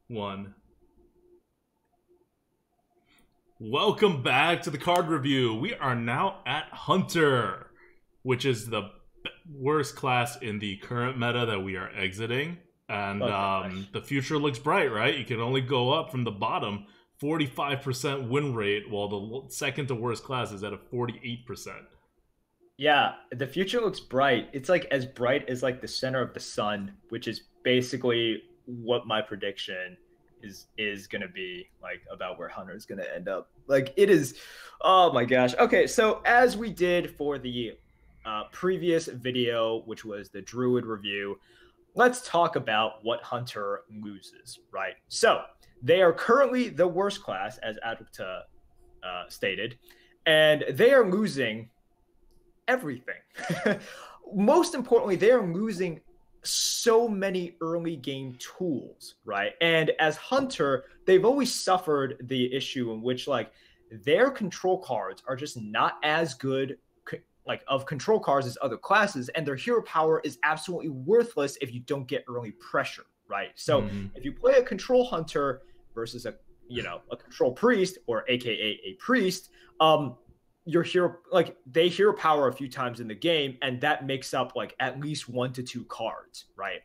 One. Welcome back to the card review. We are now at Hunter, which is the worst class in the current meta that we are exiting. And the future looks bright, right? You can only go up from the bottom. 45% win rate, while the second to worst class is at a 48%. Yeah, the future looks bright. It's like as bright as like the center of the sun, which is basically what my prediction is gonna be like about where Hunter is gonna end up. Like it is, oh my gosh. Okay, so as we did for the previous video, which was the Druid review, let's talk about what Hunter loses, right? So they are currently the worst class, as Adukta stated, and they are losing everything. Most importantly, they are losing so many early game tools, right? And as Hunter, they've always suffered the issue in which like their control cards are just not as good like of control cards as other classes, and their hero power is absolutely worthless if you don't get early pressure, right? So if you play a control hunter versus a control priest, or aka a priest, your hero, like they hero power a few times in the game, and that makes up like at least 1 to 2 cards, right?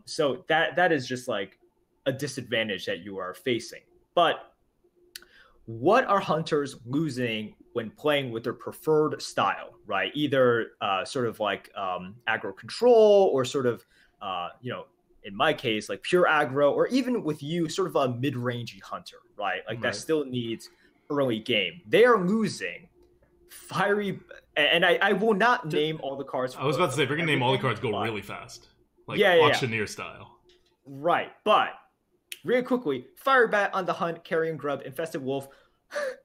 So that is just like a disadvantage that you are facing. But what are hunters losing when playing with their preferred style, right? Either sort of like aggro control, or sort of in my case like pure aggro, or even with you sort of a mid-rangey hunter, right? Like that still needs early game. They are losing fiery, and I will not name all the cards. I was about to say, if you're gonna name all the cards, go really fast, like auctioneer style, right? But really quickly, Fiery Bat on the Hunt, Carrion Grub, Infested Wolf,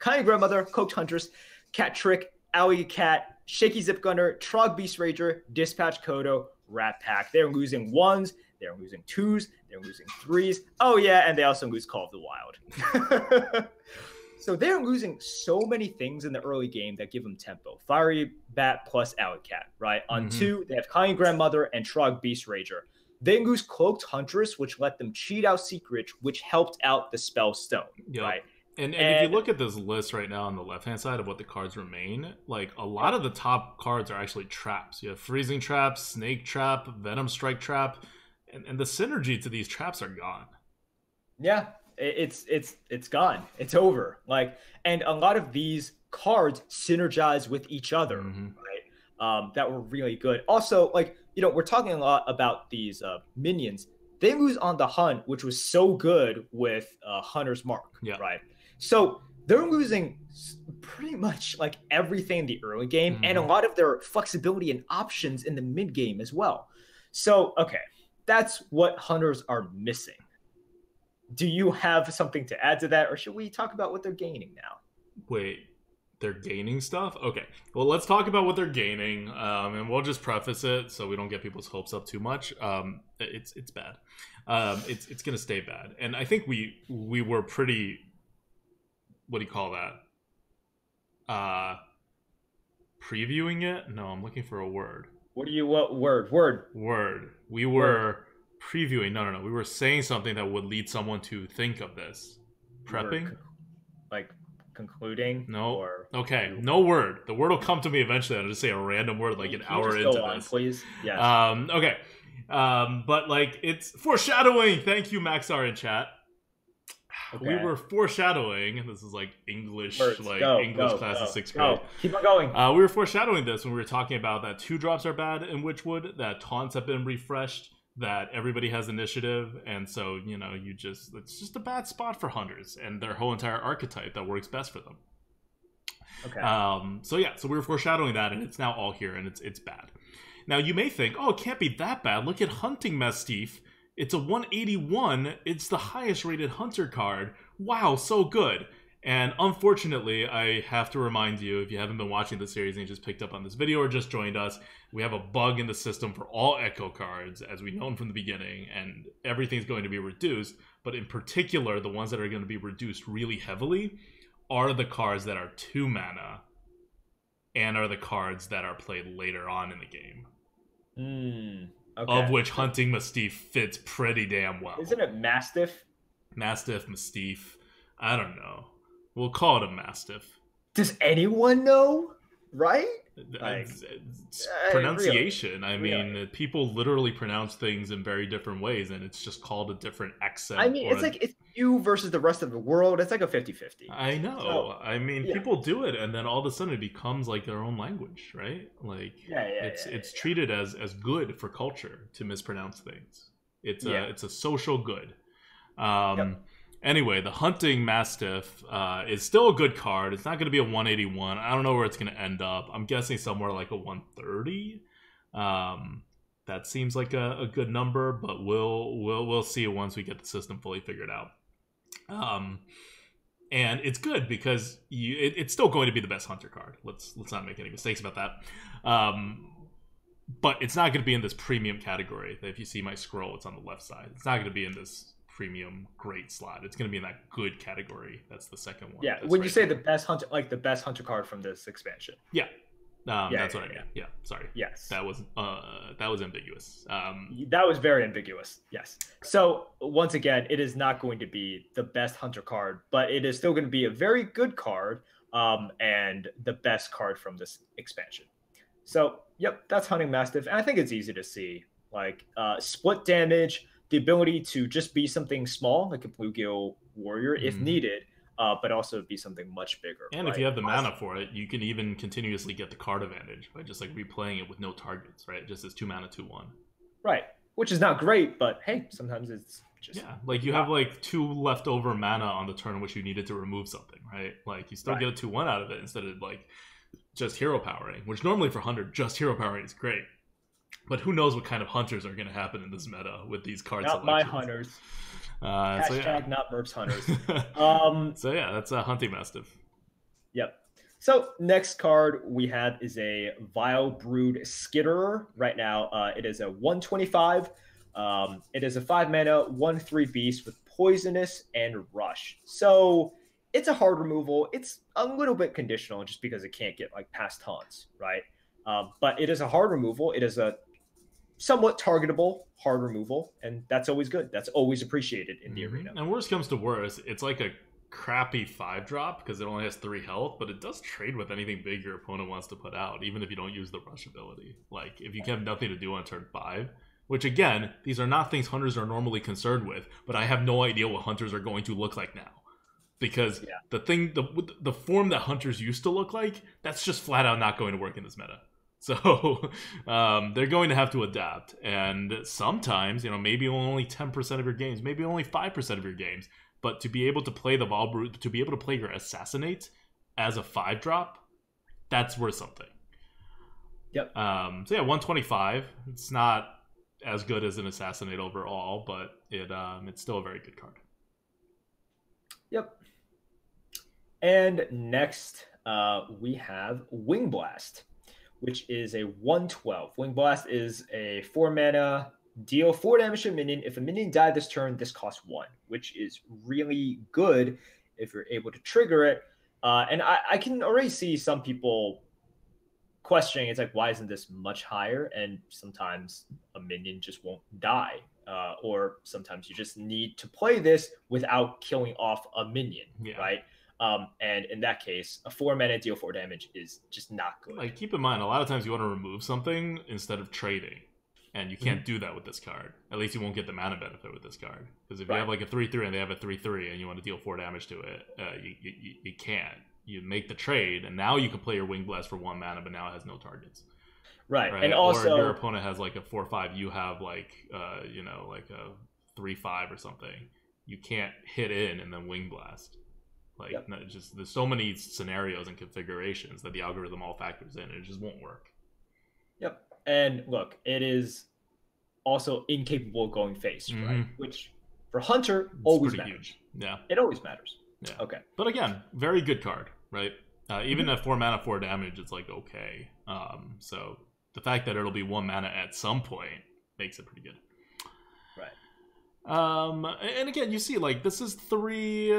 Kind Grandmother, Cloaked Huntress, Cat Trick, Owie Cat, Shaky Zip Gunner, Trog Beast Rager, Dispatch Kodo, Rat Pack. They're losing 1s, they're losing 2s, they're losing 3s. Oh yeah, and they also lose Call of the Wild. So they're losing so many things in the early game that give them tempo. Fiery Bat plus Alley Cat, right? On 2, they have Kind Grandmother and Trog Beast Rager. They lose Cloaked Huntress, which let them cheat out Secret, which helped out the Spell Stone, right? And if you look at this list right now on the left-hand side of what the cards remain, like a lot of the top cards are actually traps. You have Freezing Trap, Snake Trap, Venom Strike Trap, and the synergy to these traps are gone. Yeah, it's gone. It's over. Like, and a lot of these cards synergize with each other, right? That were really good. Also, like, we're talking a lot about these minions. They lose on the Hunt, which was so good with Hunter's Mark, right? So they're losing pretty much like everything in the early game, and a lot of their flexibility and options in the mid game as well. So, okay, that's what Hunters are missing. Do you have something to add to that, or should we talk about what they're gaining now? Wait, they're gaining stuff? Okay, well, let's talk about what they're gaining, and we'll just preface it so we don't get people's hopes up too much. It's bad. It's gonna stay bad, and I think we were pretty, what do you call that? Previewing it? No, I'm looking for a word. What word? Word. We were previewing. No. We were saying something that would lead someone to think of this. Prepping? Like concluding? No. Or okay. No word. The word will come to me eventually. I'll just say a random word like an hour into this. Please. Yes. Okay. But like it's foreshadowing. Thank you, Maxar in chat. Okay. We were foreshadowing. This is like English, English class of 6th grade. Keep on going. We were foreshadowing this when we were talking about that 2-drops are bad in Witchwood, that taunts have been refreshed, that everybody has initiative, and so it's just a bad spot for hunters and their whole entire archetype that works best for them. Okay. So we were foreshadowing that, and it's now all here, and it's bad. Now you may think, oh, it can't be that bad. Look at Hunting Mastiff. It's a 181. It's the highest rated hunter card. Wow, so good. And unfortunately, I have to remind you, if you haven't been watching the series and you just picked up on this video or just joined us, we have a bug in the system for all Echo cards, as we've known from the beginning, and everything's going to be reduced. But in particular, the ones that are going to be reduced really heavily are the cards that are 2 mana and are the cards that are played later on in the game. Okay. Of which Hunting Mastiff fits pretty damn well. Isn't it Mastiff? Mastiff, Mastiff. I don't know. We'll call it a Mastiff. Does anyone know? Right? Like, It's pronunciation. Really, I mean, people literally pronounce things in very different ways, and it's just called a different accent. I mean, it's you versus the rest of the world. It's like a 50-50. I know. So, I mean, people do it, and then all of a sudden it becomes like their own language, right? Like, it's treated as good for culture to mispronounce things. It's a social good. Anyway, the Hunting Mastiff is still a good card. It's not going to be a 181. I don't know where it's going to end up. I'm guessing somewhere like a 130. That seems like a good number, but we'll see once we get the system fully figured out. And it's good because it's still going to be the best Hunter card. Let's not make any mistakes about that. But it's not going to be in this premium category. If you see my scroll, it's on the left side. It's not going to be in this premium great slot. It's going to be in that good category. That's the second one. Yeah, when you say the best Hunter, like the best Hunter card from this expansion. Yeah. That's what I mean. Yeah, sorry. Yes. That was ambiguous. That was very ambiguous. Yes. So once again, it is not going to be the best Hunter card, but it is still going to be a very good card, and the best card from this expansion. So, yep, that's Hunting Mastiff. And I think it's easy to see. Like, split damage, the ability to just be something small, like a Bluegill Warrior, if needed, but also be something much bigger. And if you have the mana for it, you can even continuously get the card advantage by just like replaying it with no targets, right? Just as 2 mana, 2/1. Right, which is not great, but hey, sometimes it's just like you have like 2 leftover mana on the turn in which you needed to remove something, right? Like you still get a 2/1 out of it instead of like just hero powering, which normally for 100, just hero powering is great. But who knows what kind of hunters are going to happen in this meta with these cards. Not my hunters. Hashtag not Merp's hunters. So yeah, that's a Hunting Mastiff. Yep. So next card we have is a Vile Brood Skitterer. Right now, it is a 125. It is a 5 mana, 1/3 beast with poisonous and rush. So it's a hard removal. It's a little bit conditional just because it can't get like past taunts, right? But it is a hard removal. It is a somewhat targetable hard removal, and that's always good. That's always appreciated in the arena. And worst comes to worst, it's like a crappy 5-drop because it only has 3 health, but it does trade with anything big your opponent wants to put out, even if you don't use the rush ability. Like if you have nothing to do on turn 5, which again, these are not things hunters are normally concerned with, but I have no idea what hunters are going to look like now. Because the form that hunters used to look like, that's just flat out not going to work in this meta. So they're going to have to adapt. And sometimes, maybe only 10% of your games, maybe only 5% of your games, but to be able to play the Vile Brood, to be able to play your Assassinate as a 5-drop, that's worth something. Yep. So yeah, 125. It's not as good as an Assassinate overall, but it's still a very good card. Yep. And next, we have Wing Blast, which is a 112. Wing Blast is a 4 mana, deal 4 damage to a minion. If a minion died this turn, this costs 1, which is really good if you're able to trigger it. And I can already see some people questioning, it's like, why isn't this much higher? And sometimes a minion just won't die. Or sometimes you just need to play this without killing off a minion, right? And in that case, a 4 mana deal 4 damage is just not good. Like, keep in mind, a lot of times you want to remove something instead of trading, and you can't do that with this card. At least you won't get the mana benefit with this card. Because if you have like a 3/3 and they have a 3/3 and you want to deal 4 damage to it, you can't. You make the trade, and now you can play your Wing Blast for 1 mana, but now it has no targets. Right? And also, or if your opponent has like a 4/5, you have like like a 3/5 or something. You can't hit in and then Wing Blast. Like just there's so many scenarios and configurations that the algorithm all factors in, and it just won't work. Yep. And look, it is also incapable of going face, right? Which for Hunter always matters. Huge. Yeah. It always matters. Yeah. Okay. But again, very good card, right? Even at 4 mana, 4 damage, it's like okay. So the fact that it'll be 1 mana at some point makes it pretty good. Right. And again, you see, like, this is three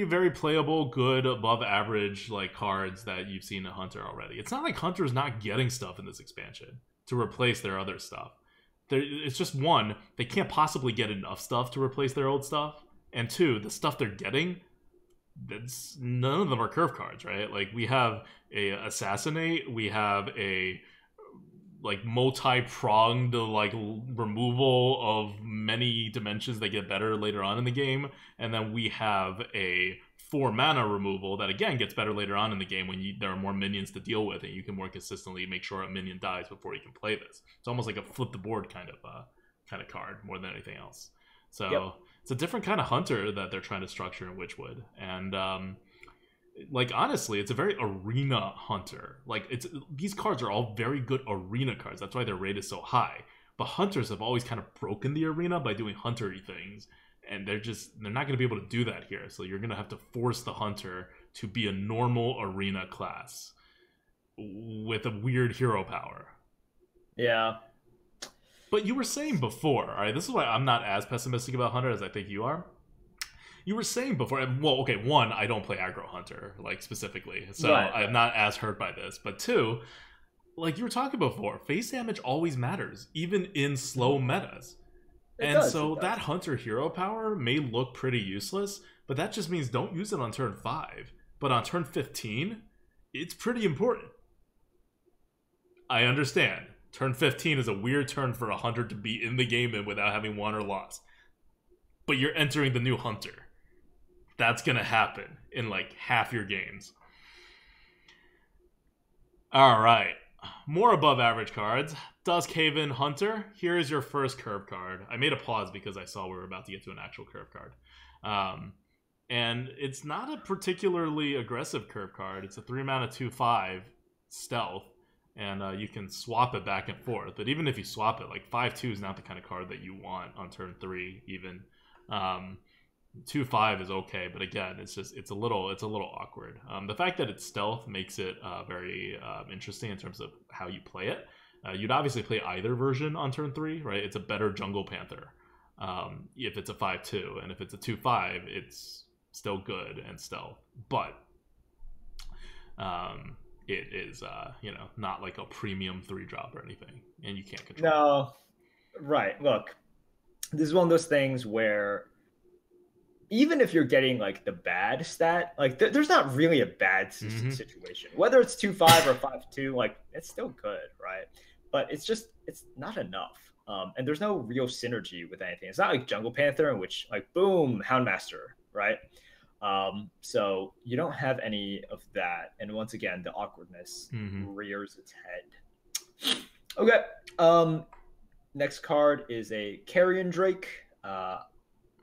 very playable, good, above average like cards that you've seen in Hunter already. It's not like Hunter's not getting stuff in this expansion to replace their other stuff. It's just one, they can't possibly get enough stuff to replace their old stuff. And 2, the stuff they're getting, that's none of them are curve cards, right? Like we have a assassinate, we have a like multi-pronged like removal of many dimensions that get better later on in the game, and then we have a 4 mana removal that again gets better later on in the game when there are more minions to deal with and you can more consistently make sure a minion dies before you can play this. It's almost like a flip the board kind of card more than anything else. So it's a different kind of hunter that they're trying to structure in Witchwood. And like honestly, it's a very arena hunter. Like these cards are all very good arena cards. That's why their rate is so high. But hunters have always kind of broken the arena by doing hunter-y things. And they're not going to be able to do that here. So you're going to have to force the hunter to be a normal arena class with a weird hero power. Yeah. But you were saying before, all right, this is why I'm not as pessimistic about hunter as I think you are. You were saying before, well, okay, 1, I don't play aggro hunter, like specifically. So right. I'm not as hurt by this. But 2, like you were talking before, face damage always matters, even in slow metas. So that hunter hero power may look pretty useless, but that just means don't use it on turn 5. But on turn 15, it's pretty important. I understand. Turn 15 is a weird turn for a hunter to be in the game in without having won or lost. But you're entering the new hunter. That's going to happen in like half your games. All right. More above average cards. Duskhaven Hunter. Here is your first curve card. I made a pause because I saw we were about to get to an actual curve card. And it's not a particularly aggressive curve card. It's a 3 mana 2/5 stealth. And you can swap it back and forth. But even if you swap it, like 5/2 is not the kind of card that you want on turn 3 even. 2/5 is okay, but again, it's a little awkward. The fact that it's stealth makes it very interesting in terms of how you play it. You'd obviously play either version on turn 3, right? It's a better Jungle Panther if it's a 5/2, and if it's a 2/5, it's still good and stealth. But it is not like a premium 3-drop or anything, and you can't control it. No, right. Look, this is one of those things where even if you're getting like the bad stat, like there's not really a bad situation. Whether it's 2/5 or 5/2, like it's still good, right? But it's not enough. And there's no real synergy with anything. It's not like Jungle Panther, in which like boom, Houndmaster, right? So you don't have any of that. And once again, the awkwardness rears its head. Okay. Next card is a Carrion Drake.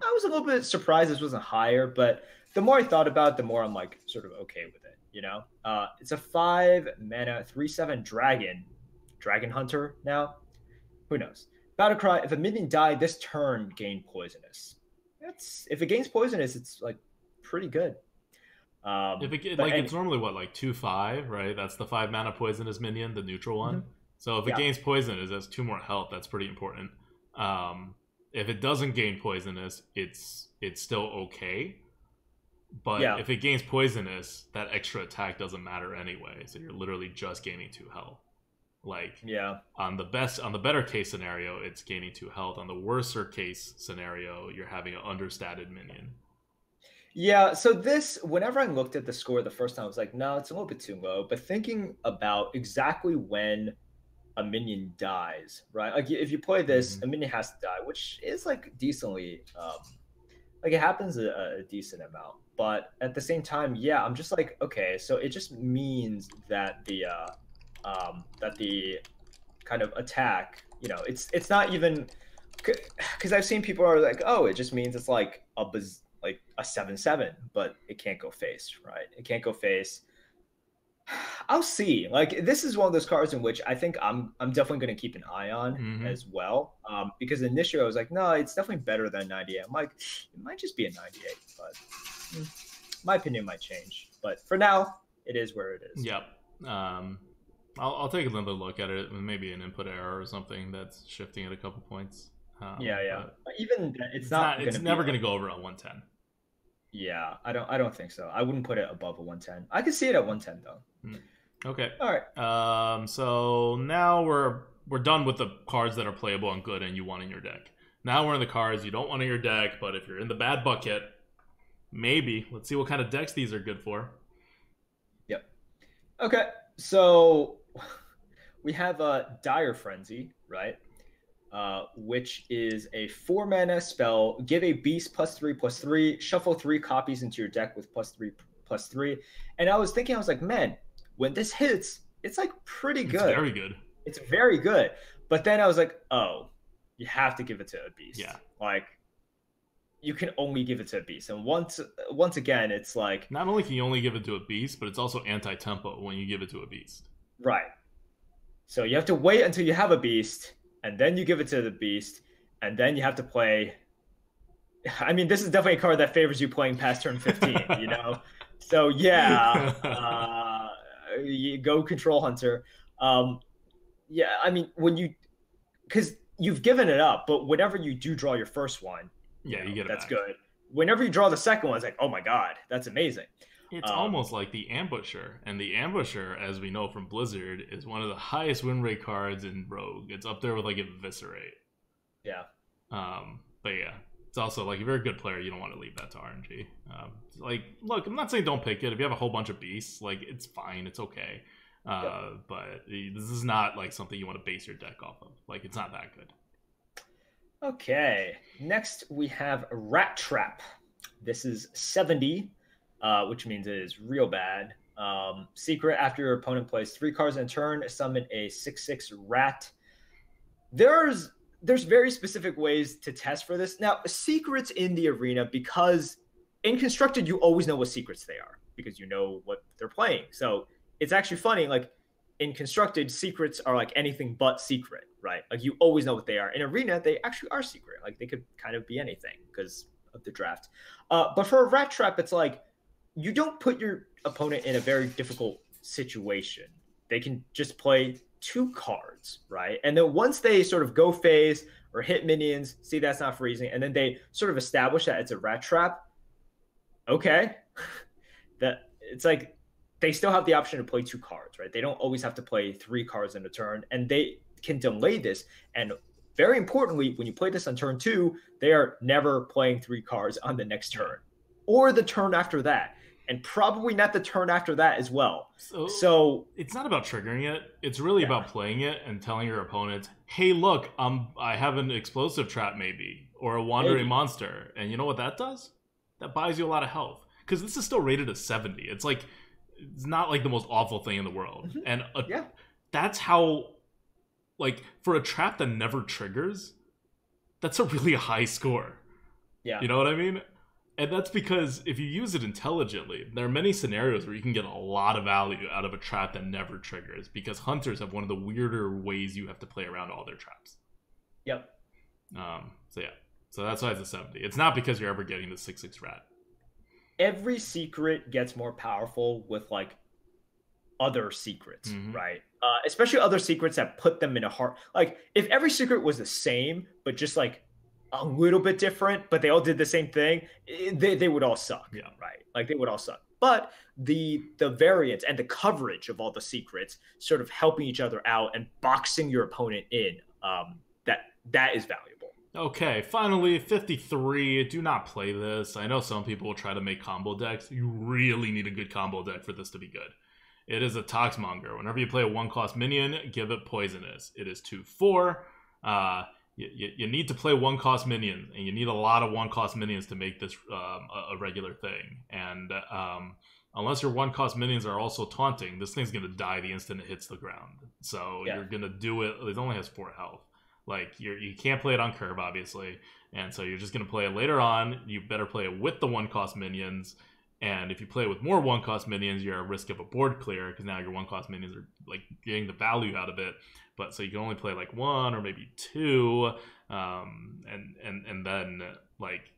I was a little bit surprised this wasn't higher, but the more I thought about it, the more I'm like sort of okay with it, you know? It's a 5 mana 3/7 Dragon Hunter now. Who knows? Battle Cry, if a minion died this turn, gain poisonous. If it gains poisonous, it's like pretty good. It's normally what, like 2/5, right? That's the 5 mana poisonous minion, the neutral one. So if it gains poisonous, it has 2 more health. That's pretty important. If it doesn't gain poisonous, it's still okay. But if it gains poisonous, that extra attack doesn't matter anyway. So you're literally just gaining 2 health. Like on the better case scenario, it's gaining 2 health. On the worser case scenario, you're having an understated minion. Yeah, so whenever I looked at the score the first time, I was like, no, it's a little bit too low. But thinking about exactly when a minion dies, right? Like if you play this, a minion has to die, which is like decently, like it happens a decent amount. But at the same time, I'm just like, okay, so it just means that the kind of attack, it's not even, because I've seen people are like, oh, it just means it's like a 7/7, but it can't go face, right? It can't go face. I'll see. Like this is one of those cards in which I think I'm definitely going to keep an eye on as well. Because initially I was like, no, it's definitely better than 98. I'm like, it might just be a 98, but my opinion might change. But for now, it is where it is. Yep. I'll take another look at it. Maybe an input error or something that's shifting it a couple points. Even it's never going to go over a 110. Yeah, I don't think so. I wouldn't put it above a 110. I could see it at 110 though. Okay. All right. So now we're done with the cards that are playable and good and you want in your deck. Now we're in the cards. You don't want in your deck, but if you're in the bad bucket, maybe. Let's see what kind of decks these are good for. Yep. Okay, so we have a Dire Frenzy, right? Which is a 4-mana spell. Give a beast +3/+3. Shuffle 3 copies into your deck with +3/+3. And I was thinking, I was like, man, when this hits, it's like pretty good. It's very good. It's very good. But then I was like, oh, you have to give it to a beast. Yeah. Like, you can only give it to a beast. And once again, it's like, not only can you only give it to a beast, but it's also anti-tempo when you give it to a beast. right. So you have to wait until you have a beast, and then you give it to the beast, and then you have to play. I mean, this is definitely a card that favors you playing past turn 15, you know? So yeah, you go Control Hunter. Yeah, I mean, because you've given it up, but whenever you do draw your first one, yeah, you get it that's back. good. Whenever you draw the second one, it's like, oh my god, that's amazing. It's almost like the Ambusher, and the Ambusher, as we know from Blizzard, is one of the highest win rate cards in Rogue. It's up there with like Eviscerate. Yeah. But yeah, it's also like if you're a good player, you don't want to leave that to RNG. Like, look, I'm not saying don't pick it. If you have a whole bunch of beasts, like it's fine, it's okay. But this is not like something you want to base your deck off of. Like, it's not that good. Okay. Next, we have Rat Trap. This is 70, which means it is real bad. Secret: after your opponent plays 3 cards in a turn, summon a 6/6 rat. There's very specific ways to test for this. Now, secrets in the arena, because in Constructed, you always know what secrets they are because you know what they're playing. So it's actually funny. Like in Constructed, secrets are like anything but secret, right? Like you always know what they are. In Arena, they actually are secret. Like they could kind of be anything because of the draft. But for a Rat Trap, it's like you don't put your opponent in a very difficult situation. They can just play 2 cards, right? And then once they sort of go phase or hit minions, see that's not freezing, and then they sort of establish that it's a Rat Trap. Okay, that it's like they still have the option to play 2 cards, right? They don't always have to play 3 cards in a turn, and they can delay this. And very importantly, when you play this on turn 2, they are never playing 3 cards on the next turn or the turn after that. And probably not the turn after that as well. So it's not about triggering it. It's really about playing it and telling your opponent, hey, look, I have an explosive trap maybe, or a wandering monster. And you know what that does? That buys you a lot of health. Because this is still rated as 70. It's like, it's not like the most awful thing in the world. Mm-hmm. And that's how, like, for a trap that never triggers, that's a really high score. Yeah. You know what I mean? And that's because if you use it intelligently, there are many scenarios where you can get a lot of value out of a trap that never triggers, because hunters have one of the weirder ways you have to play around all their traps. Yep. So that's why it's a 70. It's not because you're ever getting the 6/6 rat. Every secret gets more powerful with like other secrets, right? Especially other secrets that put them in a hard. Like if every secret was the same, but just like a little bit different, but they all did the same thing, they would all suck, right? Like they would all suck. But the variance and the coverage of all the secrets sort of helping each other out and boxing your opponent in, that is valuable. Okay, finally, 53. Do not play this. I know some people will try to make combo decks. You really need a good combo deck for this to be good. It is a Toxmonger. Whenever you play a 1-cost minion, give it Poisonous. It is 2/4. You need to play 1-cost minions, and you need a lot of 1-cost minions to make this a regular thing. And unless your 1-cost minions are also taunting, this thing's going to die the instant it hits the ground. So you're going to do it. It only has 4 health. Like, you can't play it on curve, obviously. And so you're just going to play it later on. You better play it with the 1-cost minions. And if you play it with more 1-cost minions, you're at risk of a board clear, because now your 1-cost minions are like getting the value out of it. But so you can only play like 1 or maybe 2, and then like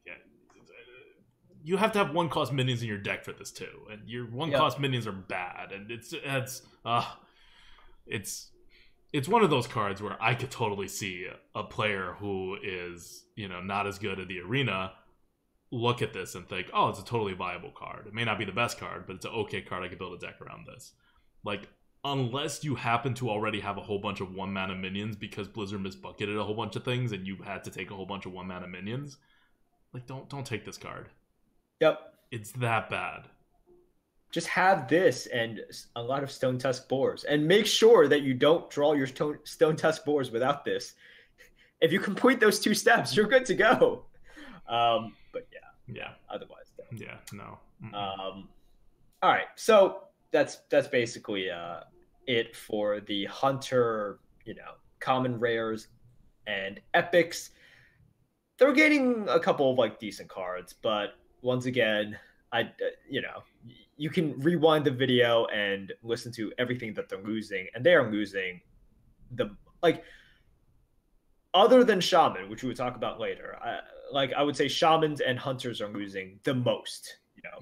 you have to have 1-cost minions in your deck for this too, and your 1-cost minions are bad, and it's one of those cards where I could totally see a player who is, you know, not as good at the arena look at this and think, oh, it's a totally viable card. It may not be the best card, but it's an okay card. I could build a deck around this. Like, unless you happen to already have a whole bunch of 1-mana minions because Blizzard misbucketed a whole bunch of things and you had to take a whole bunch of 1-mana minions, like don't take this card. Yep. It's that bad. Just have this and a lot of Stone Tusk Boars, and make sure that you don't draw your Stone Tusk Boars without this. If you complete those 2 steps, you're good to go. But yeah, otherwise, don't. Yeah, no. All right, so that's basically it for the Hunter, common rares and epics. They're getting a couple of like decent cards, but once again, you can rewind the video and listen to everything that they're losing, and they are losing other than Shaman, which we would talk about later. I would say Shamans and Hunters are losing the most,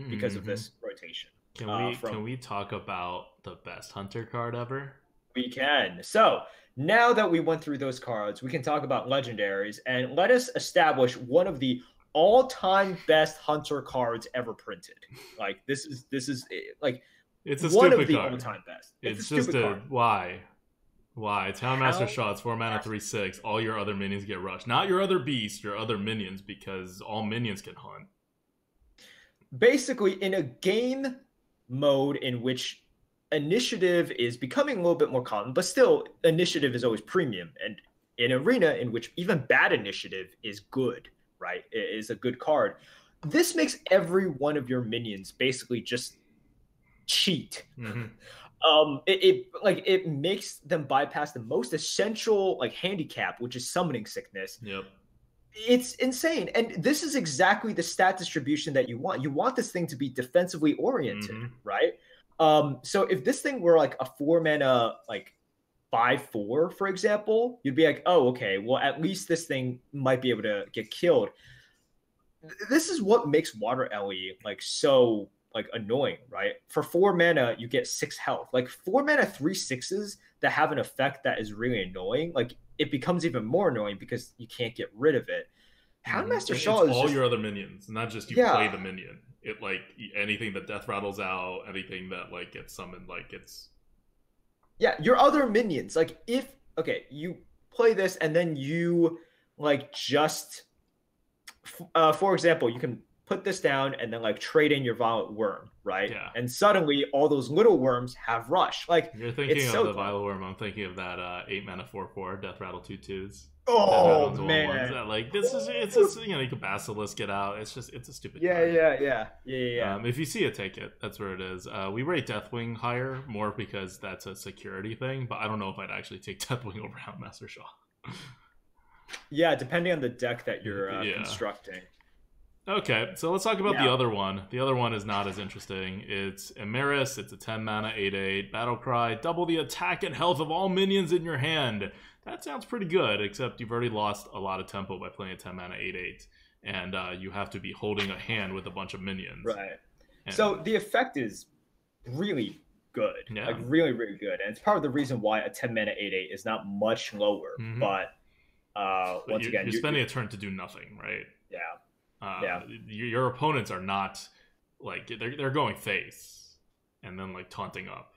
because of this rotation. Can we talk about the best Hunter card ever? We can. So now that we went through those cards, we can talk about legendaries, and let us establish one of the all-time best Hunter cards ever printed. Like this is like it's a one stupid of the card. all-time best. It's just why Townmaster Shaw, it's 4-mana 3/6. All your other minions get rushed, not your other beasts, your other minions, because all minions can hunt. Basically, in a game mode in which initiative is becoming a little bit more common, but still initiative is always premium, and in arena in which even bad initiative is good, right? It is a good card. This makes every one of your minions basically just cheat. It makes them bypass the most essential handicap, which is summoning sickness. Yep. It's insane. And this is exactly the stat distribution that you want. You want this thing to be defensively oriented, right? So if this thing were like a 4-mana 5/4, for example, you'd be like, oh, okay, well, at least this thing might be able to get killed. This is what makes Water Ellie so annoying, right? For 4 mana, you get 6 health. 4 mana 3/6s that have an effect that is really annoying, it becomes even more annoying because you can't get rid of it. Houndmaster Shaw is all your other minions, not just you play the minion. It anything that death rattles out, anything that gets summoned, it's your other minions. If you play this and then you just for example, you can put this down and then trade in your Violet Worm, right? Yeah. And suddenly all those little worms have rush. You're thinking of the Violet Worm. I'm thinking of that 8-mana 4/4 Death Rattle 2/2s. Oh man! This is it's just you can Basilisk it out. It's a stupid. Yeah. If you see it, take it. That's where it is. We rate Deathwing higher more because that's a security thing, but I don't know if I'd actually take Deathwing over Houndmaster Shaw. Yeah, depending on the deck that you're constructing. Okay, so let's talk about the other one. The other one is not as interesting. It's Emeris. It's a 10-mana 8/8 battle cry. Double the attack and health of all minions in your hand. That sounds pretty good, except you've already lost a lot of tempo by playing a 10-mana 8/8, and you have to be holding a hand with a bunch of minions. Right. And so the effect is really good, really, really good, and it's part of the reason why a 10-mana 8/8 is not much lower. But once again, you're spending a turn to do nothing, right? Yeah. Your opponents are not they're going face and then taunting up.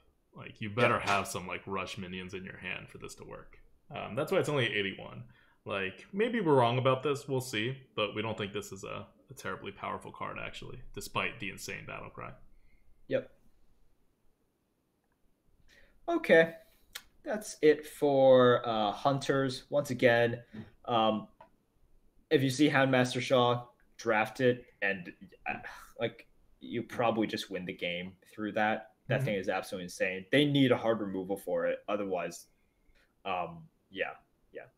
You better have some rush minions in your hand for this to work. That's why it's only 81. Maybe we're wrong about this, we'll see, but we don't think this is a terribly powerful card actually, despite the insane battle cry. Yep. Okay, that's it for Hunters. Once again, if you see Houndmaster Shaw, draft it, and you probably just win the game through that. That thing is absolutely insane. They need a hard removal for it, otherwise,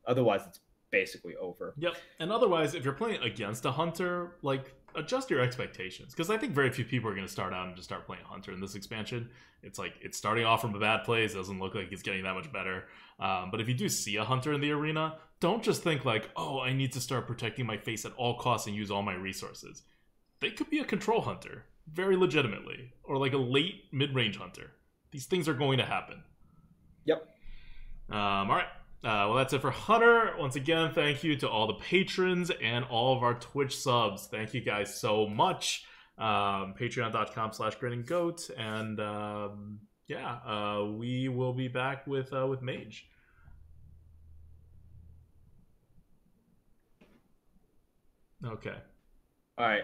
otherwise it's basically over. Yep. And otherwise, if you're playing against a Hunter, adjust your expectations, because I think very few people are going to start out and just start playing Hunter in this expansion. It's it's starting off from a bad place. It doesn't look like it's getting that much better. But if you do see a Hunter in the arena, don't just think oh, I need to start protecting my face at all costs and use all my resources. They could be a control Hunter, very legitimately, or a late mid-range Hunter. These things are going to happen. Yep. All right. Well, that's it for Hunter. Once again, thank you to all the patrons and all of our Twitch subs. Thank you guys so much. Patreon.com/grinninggoat. And yeah, we will be back with Mage. Okay. All right.